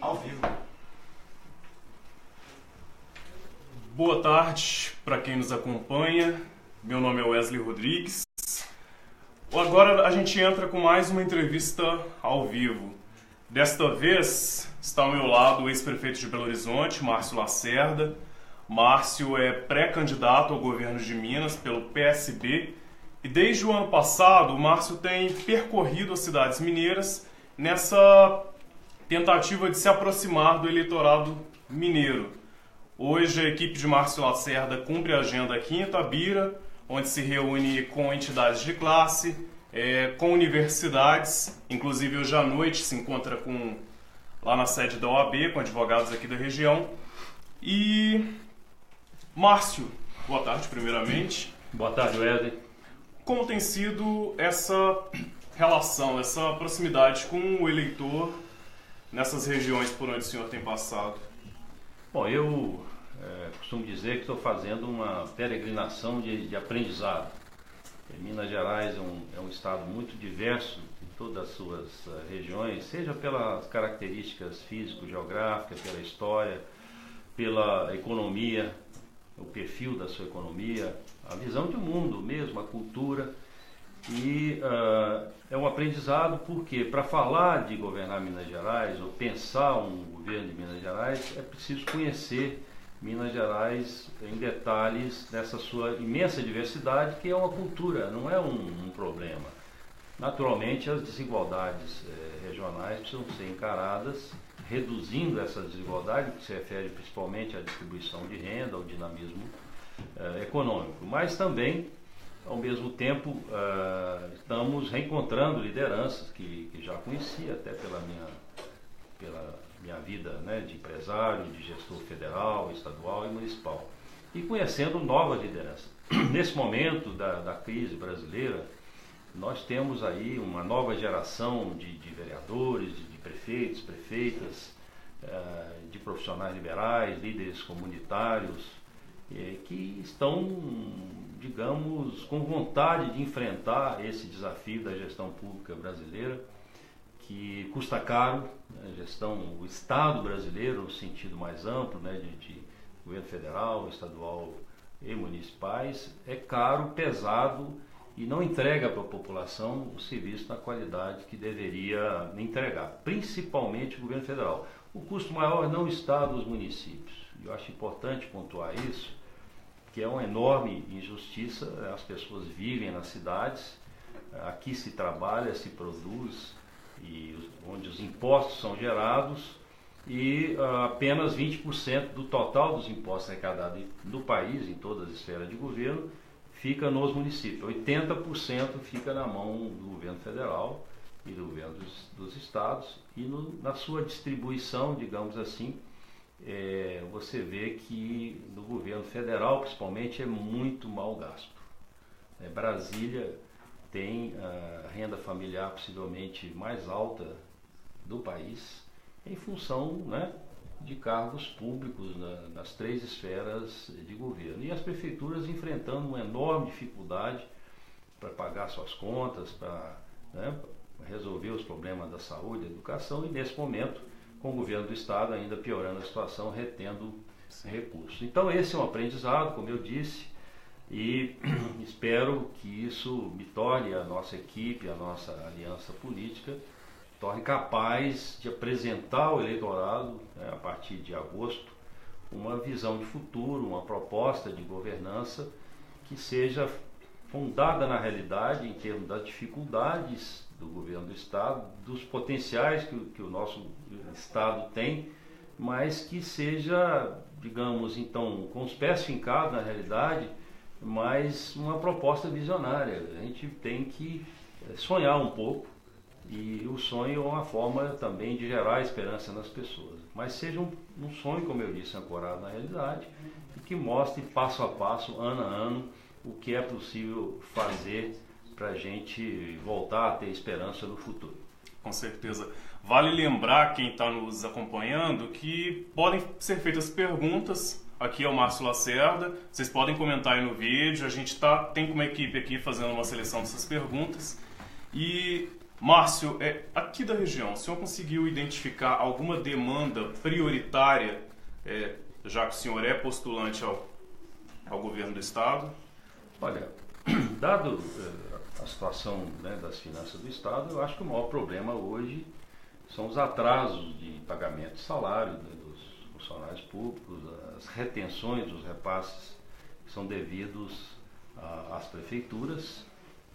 Ao vivo. Boa tarde para quem nos acompanha. Meu nome é Wesley Rodrigues. Agora a gente entra com mais uma entrevista ao vivo. Desta vez está ao meu lado o ex-prefeito de Belo Horizonte, Márcio Lacerda. Márcio é pré-candidato ao governo de Minas pelo PSB e desde o ano passado o Márcio tem percorrido as cidades mineiras nessa tentativa de se aproximar do eleitorado mineiro. Hoje a equipe de Márcio Lacerda cumpre a agenda aqui em Itabira, onde se reúne com entidades de classe, com universidades, inclusive hoje à noite se encontra lá na sede da OAB, com advogados aqui da região. E Márcio, boa tarde primeiramente. Boa tarde, Wesley. Como tem sido essa relação, essa proximidade com o eleitor nessas regiões por onde o senhor tem passado? Bom, eu costumo dizer que estou fazendo uma peregrinação de aprendizado. Minas Gerais é um estado muito diverso em todas as suas regiões, seja pelas características físico-geográficas, pela história, pela economia, o perfil da sua economia, a visão de mundo mesmo, a cultura. E é um aprendizado porque para falar de governar Minas Gerais ou pensar um governo de Minas Gerais é preciso conhecer Minas Gerais em detalhes dessa sua imensa diversidade, que é uma cultura, não é um problema. Naturalmente as desigualdades regionais precisam ser encaradas, reduzindo essa desigualdade, que se refere principalmente à distribuição de renda, ao dinamismo econômico, mas também ao mesmo tempo, estamos reencontrando lideranças que já conhecia até pela minha vida, né, de empresário, de gestor federal, estadual e municipal. E conhecendo novas lideranças. Nesse momento da crise brasileira, nós temos aí uma nova geração de vereadores, de prefeitos, prefeitas, de profissionais liberais, líderes comunitários, que estão, digamos, com vontade de enfrentar esse desafio da gestão pública brasileira, que custa caro, né, o Estado brasileiro, no sentido mais amplo, né, de governo federal, estadual e municipais, é caro, pesado e não entrega para a população o serviço na qualidade que deveria entregar, principalmente o governo federal. O custo maior não está dos municípios. Eu acho importante pontuar isso, que é uma enorme injustiça. As pessoas vivem nas cidades, aqui se trabalha, se produz, e onde os impostos são gerados, e apenas 20% do total dos impostos arrecadados do país, em todas as esferas de governo, fica nos municípios. 80% fica na mão do governo federal e do governo dos estados, e na sua distribuição, digamos assim, você vê que no governo federal, principalmente, é muito mal gasto. Brasília tem a renda familiar possivelmente mais alta do país, em função, né, de cargos públicos nas três esferas de governo. E as prefeituras enfrentando uma enorme dificuldade para pagar suas contas, para resolver os problemas da saúde, da educação, e nesse momento, com o governo do estado ainda piorando a situação, retendo recursos. Então esse é um aprendizado, como eu disse, e espero que isso me torne, a nossa equipe, a nossa aliança política, torne capaz de apresentar ao eleitorado, a partir de agosto, uma visão de futuro, uma proposta de governança que seja fundada na realidade, em termos das dificuldades do governo do estado, dos potenciais que o nosso estado tem, mas que seja, digamos, então, com os pés fincados na realidade, mas uma proposta visionária. A gente tem que sonhar um pouco, e o sonho é uma forma também de gerar esperança nas pessoas, mas seja um sonho, como eu disse, ancorado na realidade, e que mostre passo a passo, ano a ano, o que é possível fazer para a gente voltar a ter esperança no futuro. Com certeza. Vale lembrar, quem está nos acompanhando, que podem ser feitas perguntas. Aqui é o Márcio Lacerda. Vocês podem comentar aí no vídeo. A gente tem uma equipe aqui fazendo uma seleção dessas perguntas. E Márcio, aqui da região, o senhor conseguiu identificar alguma demanda prioritária, já que o senhor é postulante ao governo do Estado? Olha, dado a situação, né, das finanças do Estado, eu acho que o maior problema hoje são os atrasos de pagamento de salário, né, dos funcionários públicos, as retenções dos repasses que são devidos às prefeituras.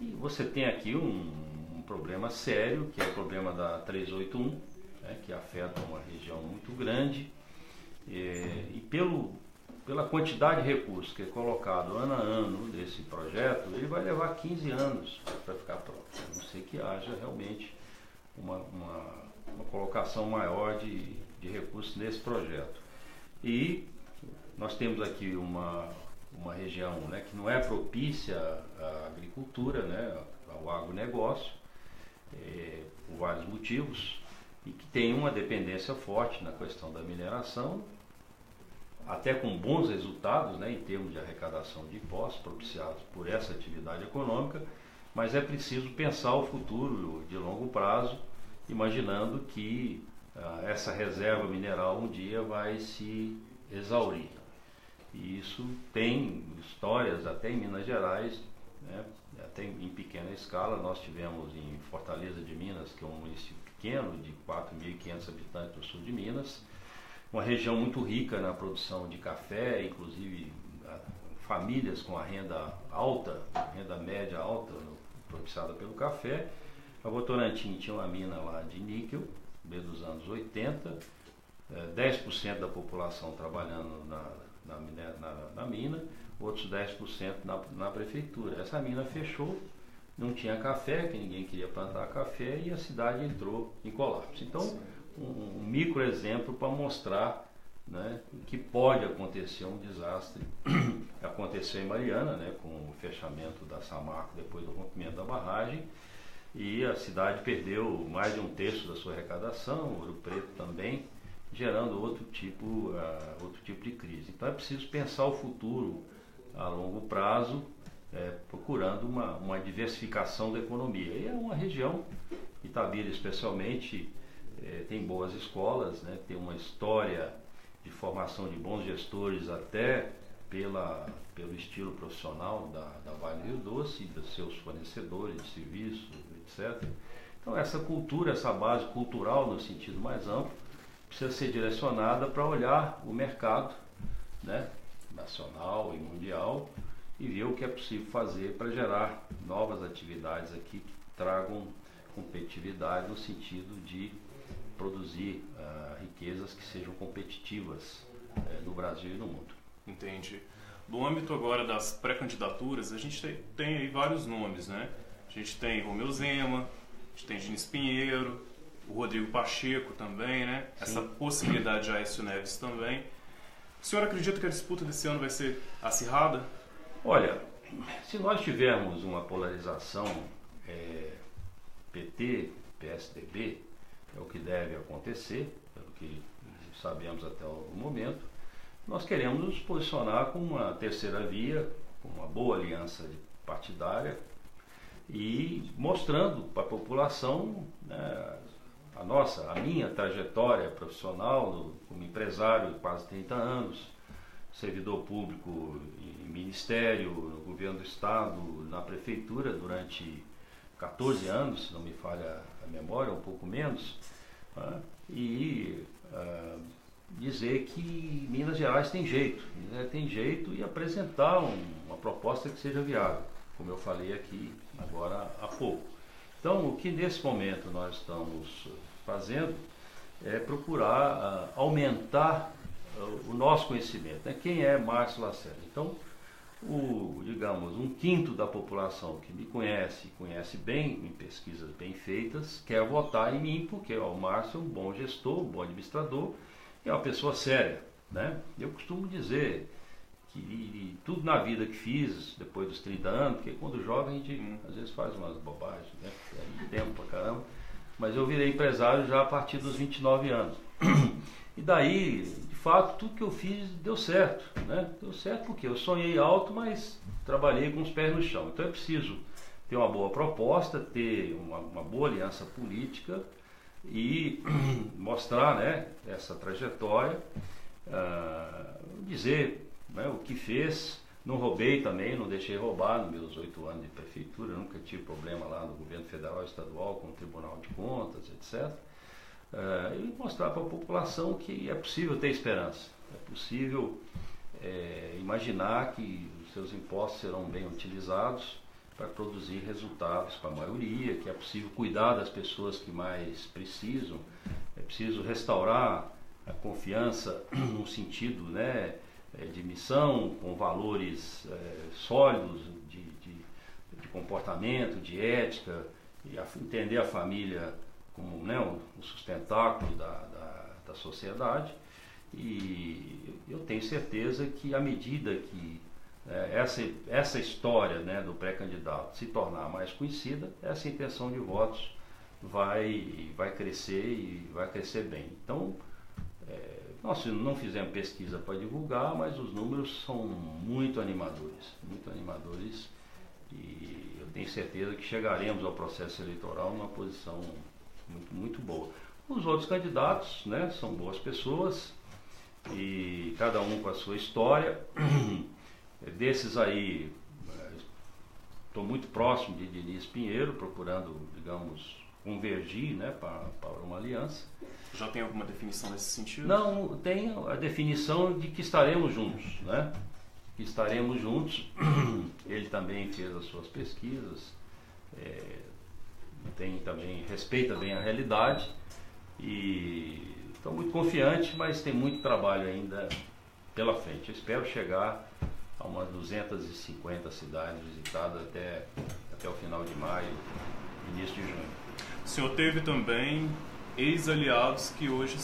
E você tem aqui um problema sério, que é o problema da 381, né, que afeta uma região muito grande, e pela quantidade de recursos que é colocado ano a ano nesse projeto, ele vai levar 15 anos para ficar pronto, a não ser que haja realmente uma colocação maior de recursos nesse projeto. E nós temos aqui uma região, né, que não é propícia à agricultura, né, ao agronegócio, por vários motivos, e que tem uma dependência forte na questão da mineração, até com bons resultados, né, em termos de arrecadação de impostos propiciados por essa atividade econômica, mas é preciso pensar o futuro de longo prazo, imaginando que essa reserva mineral um dia vai se exaurir. E isso tem histórias até em Minas Gerais, né, até em pequena escala. Nós tivemos em Fortaleza de Minas, que é um município pequeno, de 4.500 habitantes do sul de Minas, uma região muito rica na produção de café, inclusive famílias com a renda alta, renda média alta, propiciada pelo café. A Votorantim tinha uma mina lá de níquel, desde os anos 80, 10% da população trabalhando na mina, outros 10% na prefeitura. Essa mina fechou, não tinha café, que ninguém queria plantar café, e a cidade entrou em colapso. Então, um micro exemplo para mostrar, né, que pode acontecer um desastre. Aconteceu em Mariana, né, com o fechamento da Samarco depois do rompimento da barragem, e a cidade perdeu mais de 1/3 da sua arrecadação, Ouro Preto também, gerando outro tipo de crise. Então é preciso pensar o futuro a longo prazo, procurando uma diversificação da economia. E é uma região, Itabira especialmente, tem boas escolas, né, tem uma história de formação de bons gestores, até pelo estilo profissional da Vale do Rio Doce e dos seus fornecedores de serviços, etc. Então essa cultura, essa base cultural no sentido mais amplo, precisa ser direcionada para olhar o mercado, né, nacional e mundial, e ver o que é possível fazer para gerar novas atividades aqui que tragam competitividade no sentido de produzir riquezas que sejam competitivas no Brasil e no mundo. Entendi. No âmbito agora das pré-candidaturas, a gente tem aí vários nomes, né? A gente tem Romeu Zema, a gente tem Diniz Pinheiro, o Rodrigo Pacheco também, né? Sim. Essa possibilidade de Aécio Neves também. O senhor acredita que a disputa desse ano vai ser acirrada? Olha, se nós tivermos uma polarização PT, PSDB, é o que deve acontecer, pelo que sabemos até o momento, nós queremos nos posicionar com uma terceira via, com uma boa aliança partidária, e mostrando para a população, né, a minha trajetória profissional como empresário, quase 30 anos, servidor público em ministério, no governo do estado, na prefeitura durante 14 anos, se não me falha a memória, um pouco menos, né? E dizer que Minas Gerais tem jeito, e apresentar uma proposta que seja viável, como eu falei aqui agora há pouco. Então, o que nesse momento nós estamos fazendo é procurar aumentar o nosso conhecimento, né? Quem é Márcio Lacerda? Então, digamos, 1/5 da população que me conhece bem, em pesquisas bem feitas, quer votar em mim, porque o Márcio é um bom gestor, um bom administrador, e é uma pessoa séria, né? Eu costumo dizer que tudo na vida que fiz depois dos 30 anos, porque quando jovem a gente às vezes faz umas bobagens, né? Tem tempo pra caramba, mas eu virei empresário já a partir dos 29 anos. E daí, de fato, tudo que eu fiz deu certo, né? Deu certo porque eu sonhei alto, mas trabalhei com os pés no chão. Então é preciso ter uma boa proposta, ter uma boa aliança política e mostrar, né, essa trajetória, dizer, né, o que fez. Não roubei também, não deixei roubar nos meus 8 anos de prefeitura, nunca tive problema lá no governo federal e estadual com o Tribunal de Contas, etc. E mostrar para a população que é possível ter esperança, é possível imaginar que os seus impostos serão bem utilizados para produzir resultados para a maioria, que é possível cuidar das pessoas que mais precisam, é preciso restaurar a confiança no sentido, né, de missão, com valores sólidos de comportamento, de ética, e entender a família como, né, um sustentáculo da sociedade. E eu tenho certeza que à medida que essa história, né, do pré-candidato se tornar mais conhecida, essa intenção de votos vai crescer e vai crescer bem. Então, nós não fizemos pesquisa para divulgar, mas os números são muito animadores, e eu tenho certeza que chegaremos ao processo eleitoral numa posição muito, muito boa. Os outros candidatos, né, são boas pessoas e cada um com a sua história. Desses aí, estou muito próximo de Diniz Pinheiro, procurando, digamos, convergir, né, para uma aliança. Já tem alguma definição nesse sentido? Não, tem a definição de que estaremos juntos, né? Que estaremos juntos. Ele também fez as suas pesquisas, respeita bem a realidade e estou muito confiante, mas tem muito trabalho ainda pela frente. Eu espero chegar a umas 250 cidades visitadas até o final de maio, início de junho. O senhor teve também ex-aliados que hoje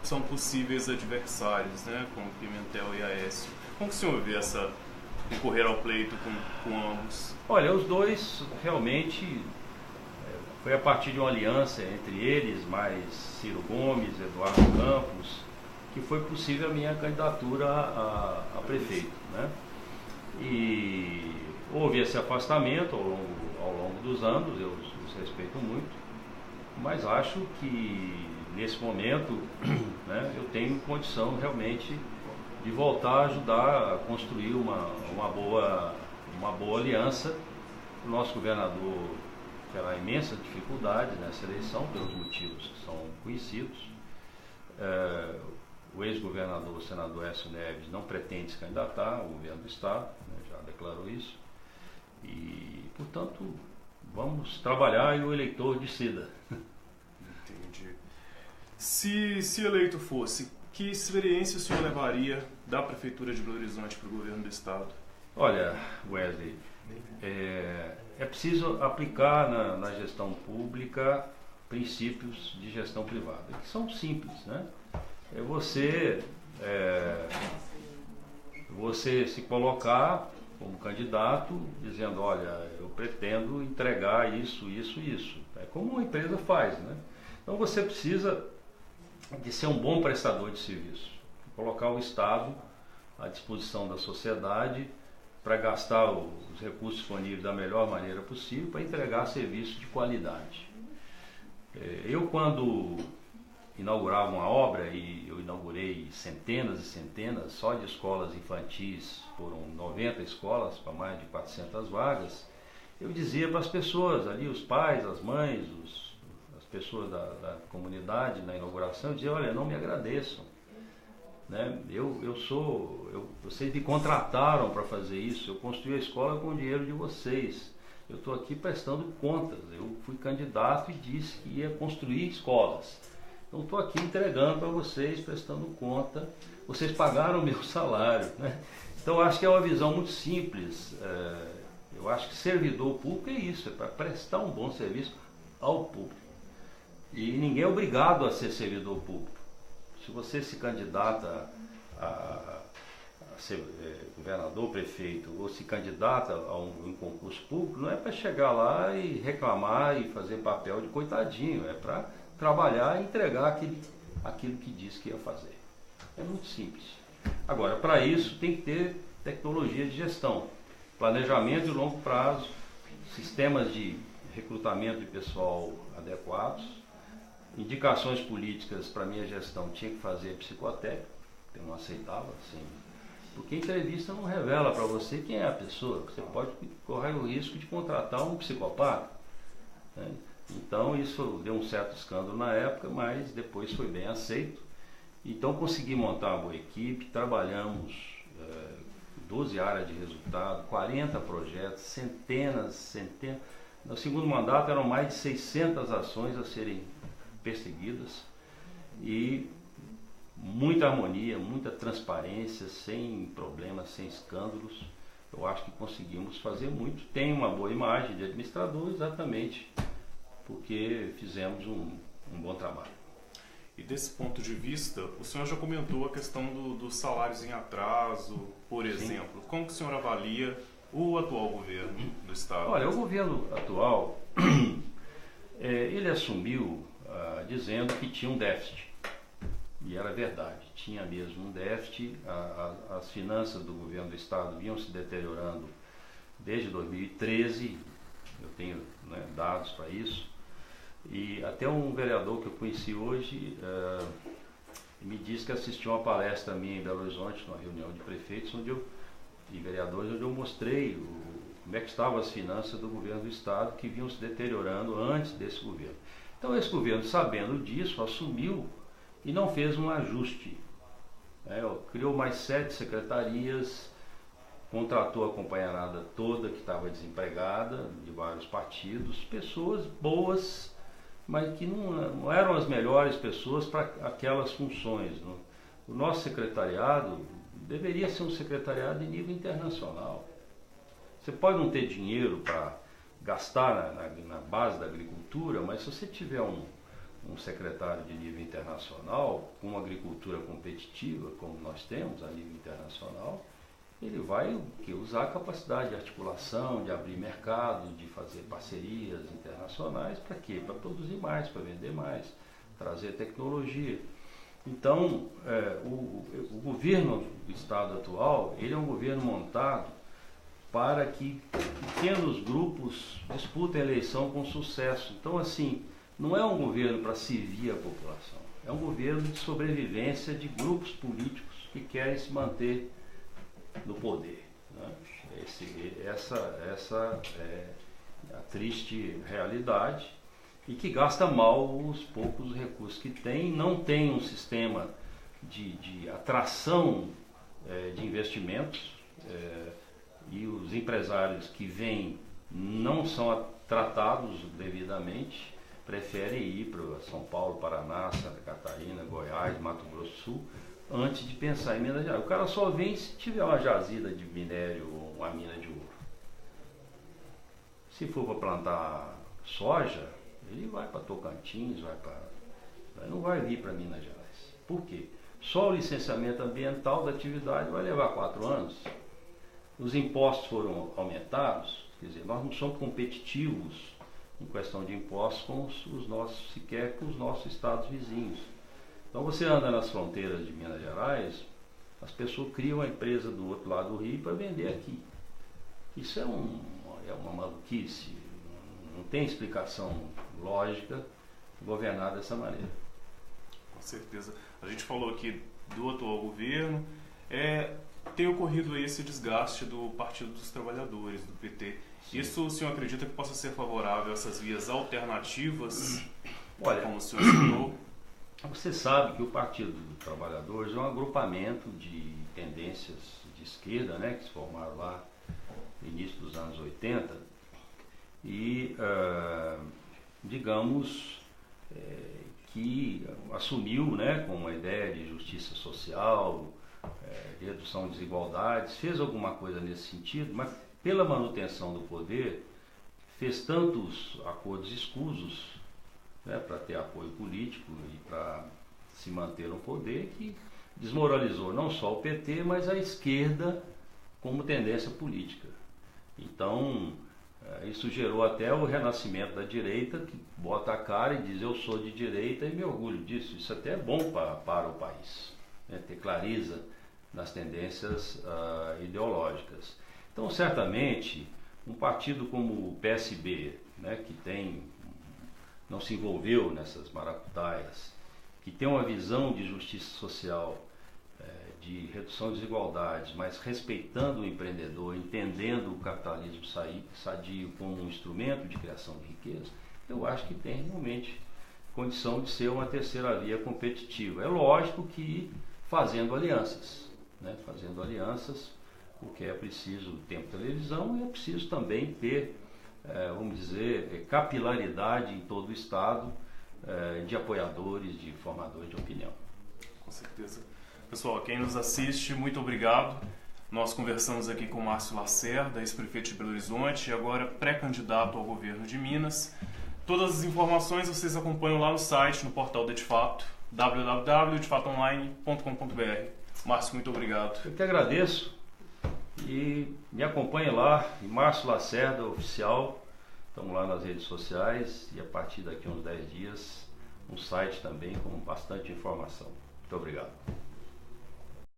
são possíveis adversários, né, como Pimentel e Aécio. Como que o senhor vê essa concorrer ao pleito com ambos? Olha, os dois realmente foi a partir de uma aliança entre eles, mais Ciro Gomes, Eduardo Campos, que foi possível a minha candidatura a prefeito, né? E houve esse afastamento ao longo dos anos, eu os respeito muito, mas acho que nesse momento, né, eu tenho condição realmente de voltar a ajudar a construir uma boa aliança. O nosso governador terá imensa dificuldade nessa eleição, pelos motivos que são conhecidos. O ex-governador, o senador Aécio Neves, não pretende se candidatar ao governo do Estado, né, já declarou isso. E, portanto, vamos trabalhar e o eleitor decida. Entendi. Se eleito fosse, que experiência o senhor levaria da Prefeitura de Belo Horizonte para o governo do Estado? Olha, Wesley, é preciso aplicar na gestão pública princípios de gestão privada, que são simples, né? É você se colocar como candidato dizendo, olha, eu pretendo entregar isso, isso, isso. É como uma empresa faz, né? Então você precisa de ser um bom prestador de serviço, colocar o Estado à disposição da sociedade para gastar os recursos disponíveis da melhor maneira possível para entregar serviço de qualidade. Eu, quando inaugurava uma obra, e eu inaugurei centenas e centenas só de escolas infantis, foram 90 escolas para mais de 400 vagas, eu dizia para as pessoas ali, os pais, as mães, as pessoas da comunidade na inauguração, eu dizia, olha, não me agradeçam, né? Vocês me contrataram para fazer isso, eu construí a escola com o dinheiro de vocês, eu estou aqui prestando contas, eu fui candidato e disse que ia construir escolas. Então estou aqui entregando para vocês, prestando conta, vocês pagaram o meu salário, né? Então acho que é uma visão muito simples. Eu acho que servidor público é isso, é para prestar um bom serviço ao público. E ninguém é obrigado a ser servidor público. Se você se candidata a ser governador, prefeito, ou se candidata a um concurso público, não é para chegar lá e reclamar e fazer papel de coitadinho, é para trabalhar e entregar aquilo que disse que ia fazer. É muito simples. Agora, para isso tem que ter tecnologia de gestão, planejamento de longo prazo, sistemas de recrutamento de pessoal adequados, indicações políticas para minha gestão, tinha que fazer psicotécnico, eu não aceitava, assim, porque a entrevista não revela para você quem é a pessoa, você pode correr o risco de contratar um psicopata, né? Então isso deu um certo escândalo na época, mas depois foi bem aceito. Então consegui montar uma boa equipe, trabalhamos 12 áreas de resultado, 40 projetos, centenas. No segundo mandato eram mais de 600 ações a serem perseguidas e muita harmonia, muita transparência, sem problemas, sem escândalos. Eu acho que conseguimos fazer muito. Tem uma boa imagem de administrador, exatamente porque fizemos um bom trabalho. E desse ponto de vista, o senhor já comentou a questão dos salários em atraso, por exemplo. Sim. Como que o senhor avalia o atual governo do Estado? Olha, o governo atual, ele assumiu dizendo que tinha um déficit. E era verdade, tinha mesmo um déficit. As finanças do governo do Estado vinham se deteriorando desde 2013, eu tenho, né, dados para isso. E até um vereador que eu conheci hoje me disse que assistiu uma palestra minha em Belo Horizonte, numa reunião de prefeitos e vereadores, onde eu mostrei como é que estavam as finanças do governo do Estado, que vinham se deteriorando antes desse governo. Então esse governo, sabendo disso, assumiu e não fez um ajuste. Criou mais 7 secretarias, contratou a companheirada toda que estava desempregada, de vários partidos, pessoas boas, mas que não eram as melhores pessoas para aquelas funções. O nosso secretariado deveria ser um secretariado de nível internacional. Você pode não ter dinheiro para gastar na base da agricultura, mas se você tiver um secretário de nível internacional, com uma agricultura competitiva, como nós temos a nível internacional, ele vai usar a capacidade de articulação, de abrir mercado, de fazer parcerias internacionais. Para quê? Para produzir mais, para vender mais, trazer tecnologia. Então, o governo do Estado atual, ele é um governo montado para que pequenos grupos disputem a eleição com sucesso. Então, assim, não é um governo para servir a população, é um governo de sobrevivência de grupos políticos que querem se manter no poder, né? Essa é a triste realidade, e que gasta mal os poucos recursos que tem, não tem um sistema de atração de investimentos, e os empresários que vêm não são tratados devidamente, preferem ir para São Paulo, Paraná, Santa Catarina, Goiás, Mato Grosso do Sul, antes de pensar em Minas Gerais. O cara só vem se tiver uma jazida de minério ou uma mina de ouro. Se for para plantar soja, ele vai para Tocantins, não vai vir para Minas Gerais. Por quê? Só o licenciamento ambiental da atividade vai levar 4 anos. Os impostos foram aumentados, quer dizer, nós não somos competitivos em questão de impostos com os nossos, sequer com os nossos estados vizinhos. Então você anda nas fronteiras de Minas Gerais, as pessoas criam uma empresa do outro lado do rio para vender aqui. Isso é uma maluquice, não tem explicação lógica governar dessa maneira. Com certeza. A gente falou aqui do atual governo, tem ocorrido aí esse desgaste do Partido dos Trabalhadores, do PT. Sim. Isso o senhor acredita que possa ser favorável a essas vias alternativas? Olha, como o senhor citou? Você sabe que o Partido dos Trabalhadores é um agrupamento de tendências de esquerda, né, que se formaram lá no início dos anos 80 e, digamos, que assumiu, né, com uma ideia de justiça social, de redução de desigualdades, fez alguma coisa nesse sentido, mas pela manutenção do poder fez tantos acordos escusos, né, para ter apoio político e para se manter no poder, que desmoralizou não só o PT, mas a esquerda como tendência política. Então, isso gerou até o renascimento da direita, que bota a cara e diz: eu sou de direita e me orgulho disso. Isso até é bom para o país, né, ter clareza nas tendências ideológicas. Então, certamente, Um partido como o PSB, né, que não se envolveu nessas maracutaias, que tem uma visão de justiça social, de redução de desigualdades, mas respeitando o empreendedor, entendendo o capitalismo sadio como um instrumento de criação de riqueza, eu acho que tem realmente condição de ser uma terceira via competitiva. É lógico que fazendo alianças, né? Fazendo alianças, porque é preciso tempo de televisão e é preciso também ter, vamos dizer, capilaridade em todo o Estado, de apoiadores, de formadores de opinião. Com certeza. Pessoal, quem nos assiste, muito obrigado. Nós conversamos aqui com o Márcio Lacerda, ex-prefeito de Belo Horizonte e agora pré-candidato ao governo de Minas. Todas as informações vocês acompanham lá no site, no portal da Edfato, www.edfatoonline.com.br. Márcio, muito obrigado. Eu que agradeço e me acompanhe lá, em Márcio Lacerda Oficial. Estamos lá nas redes sociais e a partir daqui a uns 10 dias, um site também com bastante informação. Muito obrigado.